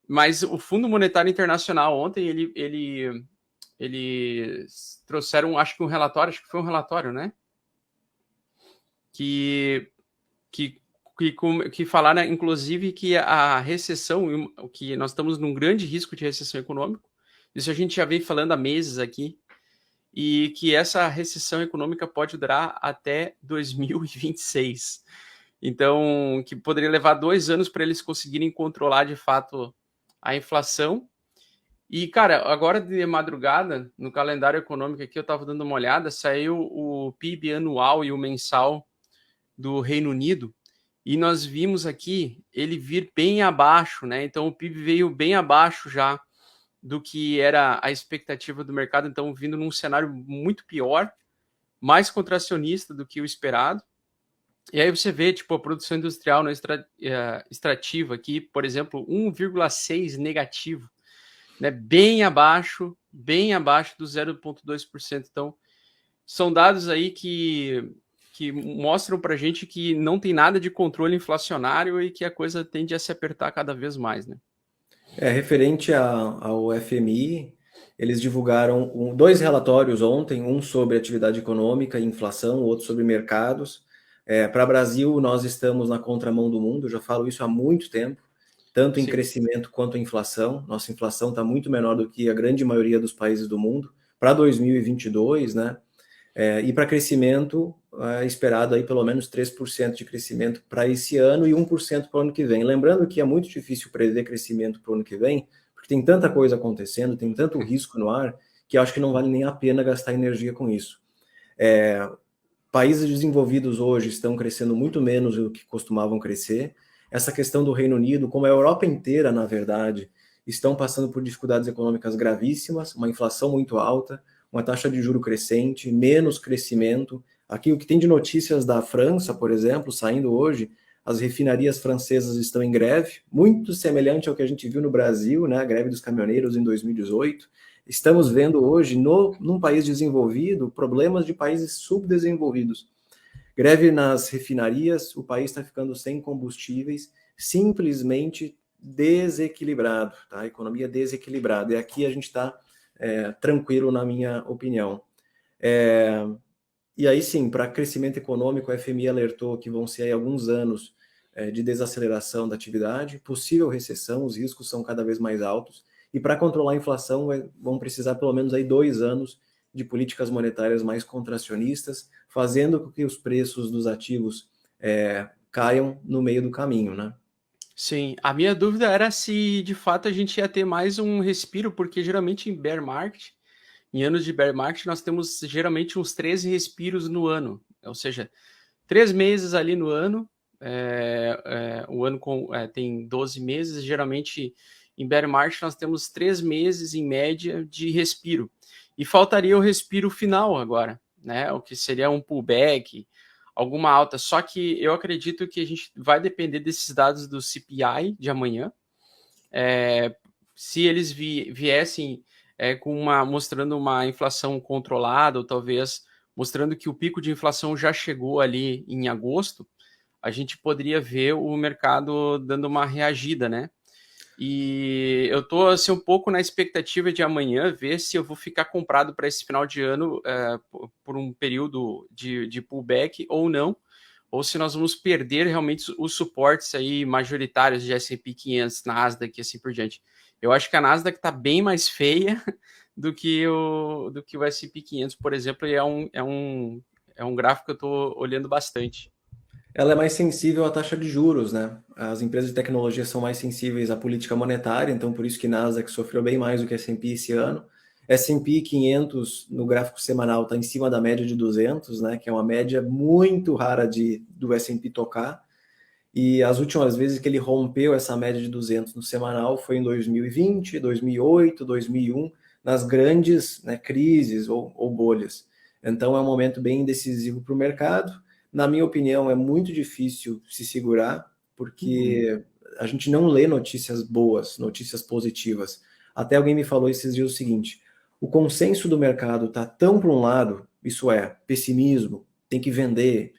Mas o Fundo Monetário Internacional ontem, eles trouxeram, acho que foi um relatório, né? Que falaram, inclusive, que a recessão, que nós estamos num grande risco de recessão econômica, isso a gente já vem falando há meses aqui, e que essa recessão econômica pode durar até 2026. Então, que poderia levar 2 anos para eles conseguirem controlar de fato a inflação. E, cara, agora de madrugada, no calendário econômico aqui, eu estava dando uma olhada, saiu o PIB anual e o mensal do Reino Unido, e nós vimos aqui ele vir bem abaixo, né? Então o PIB veio bem abaixo já do que era a expectativa do mercado, então vindo num cenário muito pior, mais contracionista do que o esperado. E aí você vê, tipo, a produção industrial no extrativo aqui, por exemplo, 1,6 negativo, né? Bem abaixo do 0,2%. Então, são dados aí que mostram para a gente que não tem nada de controle inflacionário e que a coisa tende a se apertar cada vez mais, né? Referente ao FMI, eles divulgaram dois relatórios ontem, um sobre atividade econômica e inflação, outro sobre mercados. Para o Brasil, nós estamos na contramão do mundo, eu já falo isso há muito tempo, tanto em Sim. crescimento quanto em inflação. Nossa inflação está muito menor do que a grande maioria dos países do mundo. Para 2022, né? E para crescimento, esperado aí pelo menos 3% de crescimento para esse ano e 1% para o ano que vem. Lembrando que é muito difícil prever crescimento para o ano que vem, porque tem tanta coisa acontecendo, tem tanto risco no ar, que eu acho que não vale nem a pena gastar energia com isso. Países desenvolvidos hoje estão crescendo muito menos do que costumavam crescer. Essa questão do Reino Unido, como a Europa inteira, na verdade, estão passando por dificuldades econômicas gravíssimas, uma inflação muito alta, uma taxa de juro crescente, menos crescimento. Aqui o que tem de notícias da França, por exemplo, saindo hoje, as refinarias francesas estão em greve, muito semelhante ao que a gente viu no Brasil, né, a greve dos caminhoneiros em 2018. Estamos vendo hoje, num país desenvolvido, problemas de países subdesenvolvidos. Greve nas refinarias, o país está ficando sem combustíveis, simplesmente desequilibrado, tá? A economia desequilibrada. E aqui a gente está tranquilo, na minha opinião. E aí sim, para crescimento econômico, a FMI alertou que vão ser aí alguns anos de desaceleração da atividade, possível recessão, os riscos são cada vez mais altos, e para controlar a inflação vão precisar pelo menos aí 2 anos de políticas monetárias mais contracionistas, fazendo com que os preços dos ativos caiam no meio do caminho, né? Sim, a minha dúvida era se de fato a gente ia ter mais um respiro, porque geralmente em bear market, em anos de bear market, nós temos geralmente uns 13 respiros no ano, ou seja, 3 meses ali no ano, o ano tem 12 meses, geralmente em bear market nós temos 3 meses em média de respiro, e faltaria o respiro final agora, né, o que seria um pullback, alguma alta, só que eu acredito que a gente vai depender desses dados do CPI de amanhã, se eles viessem mostrando uma inflação controlada, ou talvez mostrando que o pico de inflação já chegou ali em agosto, a gente poderia ver o mercado dando uma reagida, né? E eu estou assim, um pouco na expectativa de amanhã ver se eu vou ficar comprado para esse final de ano por um período de pullback ou não, ou se nós vamos perder realmente os suportes aí majoritários de S&P 500, Nasdaq e assim por diante. Eu acho que a Nasdaq está bem mais feia do que o S&P 500, por exemplo, e é um gráfico que eu estou olhando bastante. Ela é mais sensível à taxa de juros, né? As empresas de tecnologia são mais sensíveis à política monetária, então por isso que Nasdaq sofreu bem mais do que S&P esse ano. S&P 500 no gráfico semanal está em cima da média de 200, né? Que é uma média muito rara do S&P tocar. E as últimas vezes que ele rompeu essa média de 200 no semanal foi em 2020, 2008, 2001, nas grandes, né, crises ou bolhas. Então é um momento bem decisivo para o mercado. Na minha opinião, é muito difícil se segurar, porque a gente não lê notícias boas, notícias positivas. Até alguém me falou esses dias o seguinte: o consenso do mercado está tão para um lado, isso é, pessimismo, tem que vender,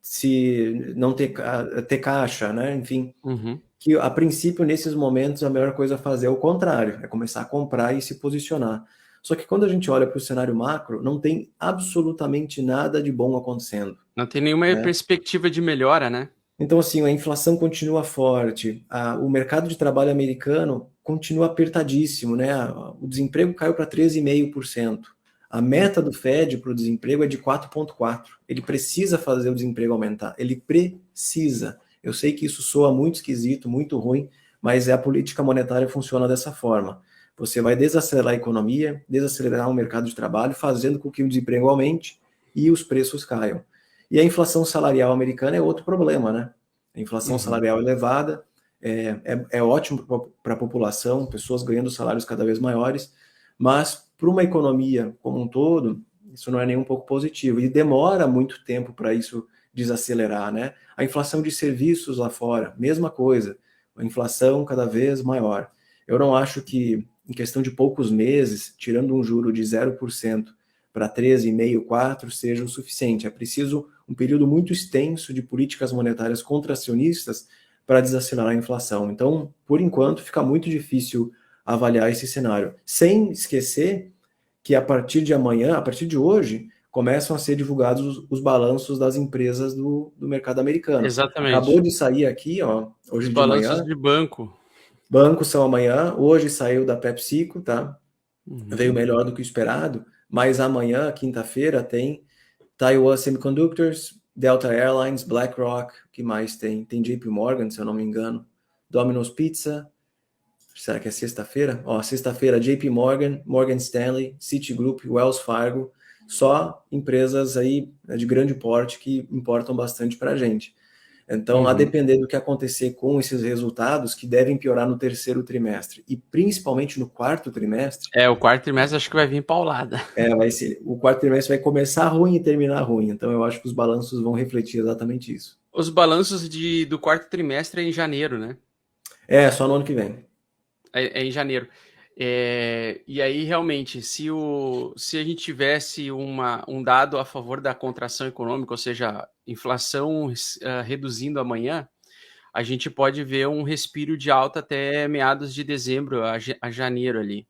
se não ter caixa, né? Enfim, Uhum. que, a princípio, nesses momentos, a melhor coisa a fazer é o contrário, é começar a comprar e se posicionar. Só que quando a gente olha para o cenário macro, não tem absolutamente nada de bom acontecendo, Não tem nenhuma né? perspectiva de melhora, né? Então, assim, a inflação continua forte, o mercado de trabalho americano continua apertadíssimo, né? O desemprego caiu para 13,5%. A meta do Fed para o desemprego é de 4,4%. Ele precisa fazer o desemprego aumentar. Ele precisa. Eu sei que isso soa muito esquisito, muito ruim, mas a política monetária funciona dessa forma. Você vai desacelerar a economia, desacelerar o mercado de trabalho, fazendo com que o desemprego aumente e os preços caiam. E a inflação salarial americana é outro problema, né? A inflação salarial elevada é ótimo para a população, pessoas ganhando salários cada vez maiores, mas para uma economia como um todo, isso não é nem um pouco positivo. E demora muito tempo para isso desacelerar, né? A inflação de serviços lá fora, mesma coisa. A inflação cada vez maior. Eu não acho que, em questão de poucos meses, tirando um juro de 0% para 13,5%, 4%, seja o suficiente. É preciso um período muito extenso de políticas monetárias contracionistas para desacelerar a inflação. Então, por enquanto, fica muito difícil avaliar esse cenário. Sem esquecer que a partir de amanhã, a partir de hoje, começam a ser divulgados os balanços das empresas do mercado americano. Acabou Exatamente. de sair aqui, ó, Os hoje de balanços manhã, de banco. bancos são amanhã, hoje saiu da PepsiCo, tá? Veio Uhum. melhor do que o esperado, mas amanhã, quinta-feira, tem Taiwan Semiconductors, Delta Airlines, BlackRock, o que mais tem? Tem JP Morgan, se eu não me engano, Domino's Pizza, será que é sexta-feira? Ó, sexta-feira, JP Morgan, Morgan Stanley, Citigroup, Wells Fargo, só empresas aí, né, de grande porte que importam bastante para a gente. Então, a Uhum. depender do que acontecer com esses resultados, que devem piorar no terceiro trimestre e principalmente no quarto trimestre, O quarto trimestre acho que vai vir paulada. vai ser, o quarto trimestre vai começar ruim e terminar ruim. Então, eu acho que os balanços vão refletir exatamente isso. Os balanços do quarto trimestre é em janeiro, né? Só no ano que vem. É em janeiro. E aí, realmente, se a gente tivesse um dado a favor da contração econômica, ou seja, inflação reduzindo amanhã, a gente pode ver um respiro de alta até meados de dezembro a janeiro ali.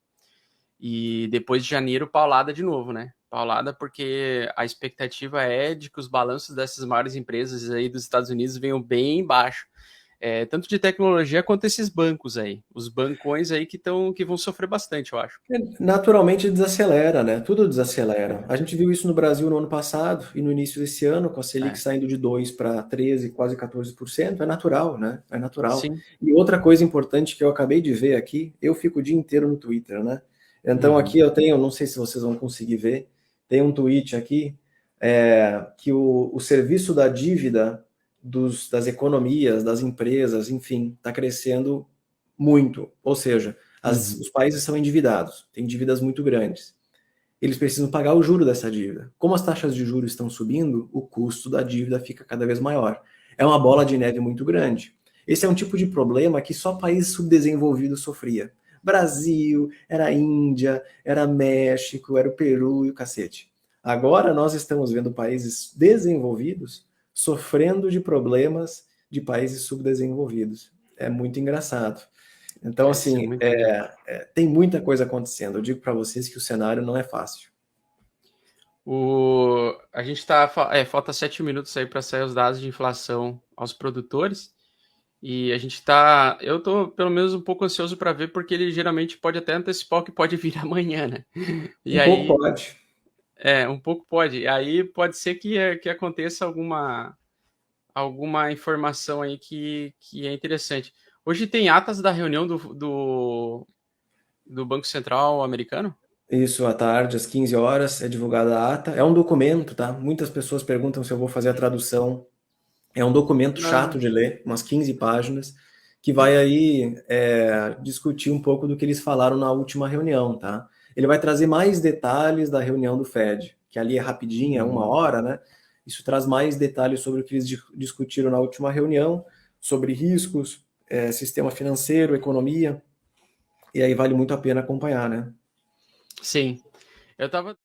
E depois de janeiro, paulada de novo, né? Paulada porque a expectativa é de que os balanços dessas maiores empresas aí dos Estados Unidos venham bem baixo. Tanto de tecnologia quanto esses bancos aí. Os bancões aí que vão sofrer bastante, eu acho. Naturalmente desacelera, né? Tudo desacelera. A gente viu isso no Brasil no ano passado e no início desse ano, com a Selic É, saindo de 2 para 13, quase 14%. É natural, né? É natural. sim. E outra coisa importante que eu acabei de ver aqui, eu fico o dia inteiro no Twitter, né? Então aqui Uhum. eu tenho, não sei se vocês vão conseguir ver, tem um tweet aqui que o serviço da dívida das economias, das empresas, enfim, está crescendo muito. Ou seja, Uhum. os países são endividados, têm dívidas muito grandes. Eles precisam pagar o juro dessa dívida. Como as taxas de juros estão subindo, o custo da dívida fica cada vez maior. É uma bola de neve muito grande. Esse é um tipo de problema que só país subdesenvolvido sofria. Brasil, era a Índia, era México, era o Peru e o cacete. Agora nós estamos vendo países desenvolvidos sofrendo de problemas de países subdesenvolvidos. É muito engraçado. Então, Isso é assim, muito legal. tem muita coisa acontecendo. Eu digo para vocês que o cenário não é fácil. A gente falta 7 minutos aí para sair os dados de inflação aos produtores. E eu tô pelo menos um pouco ansioso para ver, porque ele geralmente pode até antecipar o que pode vir amanhã, né? E Um pouco aí, pode. um pouco pode. Aí pode ser que aconteça alguma informação aí que é interessante. Hoje tem atas da reunião do Banco Central americano? Isso, à tarde, às 15 horas, é divulgada a ata. É um documento, tá? Muitas pessoas perguntam se eu vou fazer a tradução. É um documento Ah, chato de ler, umas 15 páginas, que vai aí discutir um pouco do que eles falaram na última reunião, tá? Ele vai trazer mais detalhes da reunião do Fed, que ali é rapidinha, é uma uhum. hora, né? Isso traz mais detalhes sobre o que eles discutiram na última reunião, sobre riscos, sistema financeiro, economia, e aí vale muito a pena acompanhar, né? Sim. Eu tava